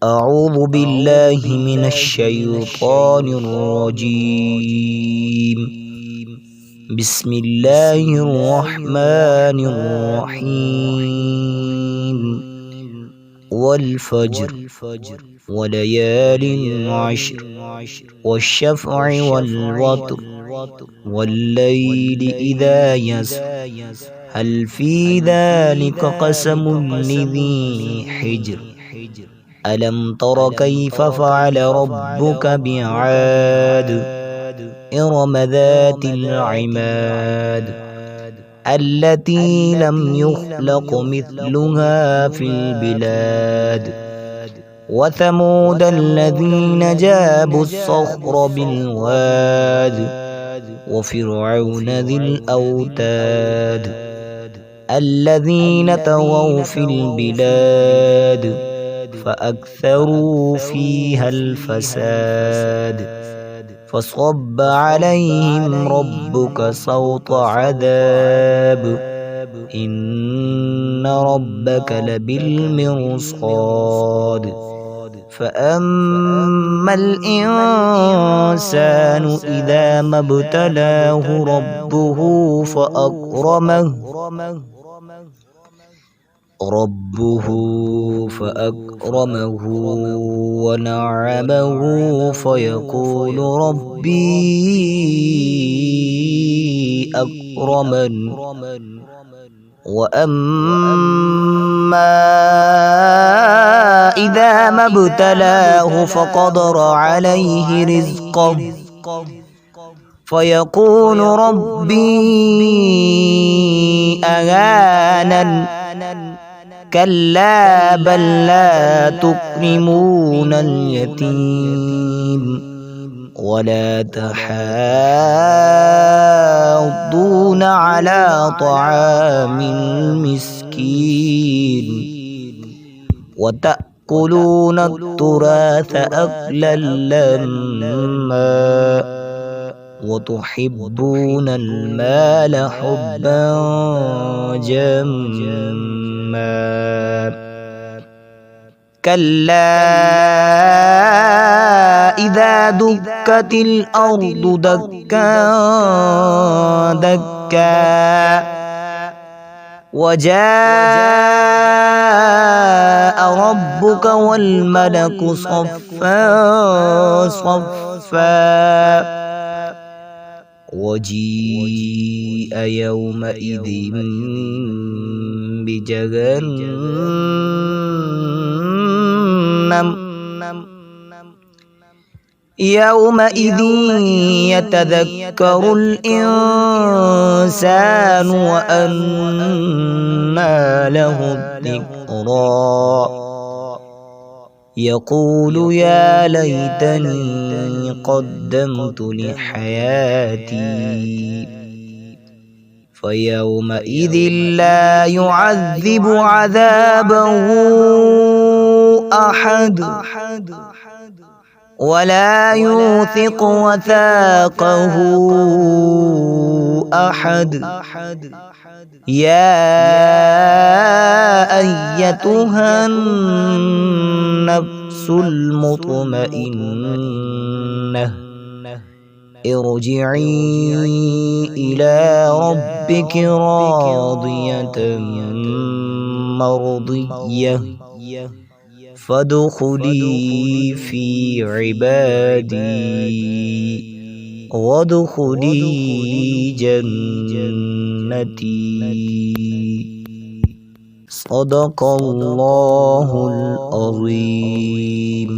أعوذ بالله من الشيطان الرجيم. بسم الله الرحمن الرحيم. والفجر وليال عشر والشفع والوتر والليل إذا يسر هل في ذلك قسم لذي حجر ألم تر كيف فعل ربك بعاد إرم ذات العماد التي لم يخلق مثلها في البلاد وثمود الذين جابوا الصخر بالواد وفرعون ذي الأوتاد الذين طغوا في البلاد فأكثروا فيها الفساد فصب عليهم ربك صوت عذاب إن ربك لبالمرصاد فأما الإنسان إذا ما ابتلاه ربه فأكرمه ونعمه فيقول ربي أكرمن وأما إذا ما ابتلاه فقدر عليه رزقه فيقول ربي أهانن كلا بل لا تكرمون اليتيم ولا تحاضون على طعام المسكين وتأكلون التراث أكلا لما وتحبون المال حبا جما كلا إذا دكت الأرض دكا دكا وجاء ربك والملك صفا صفا وجيء يومئذ بجهنم يومئذ يتذكر الإنسان وأنى له الذكرى يقول يا ليتني قدمت لحياتي فيومئذ لا يعذب عذابه أحد ولا يوثق وثاقه أحد يا أيتها النفس المطمئنة ارجعي إلى ربك راضية مرضية فادخلي في عبادي وادخلي جنتي صدق الله العظيم.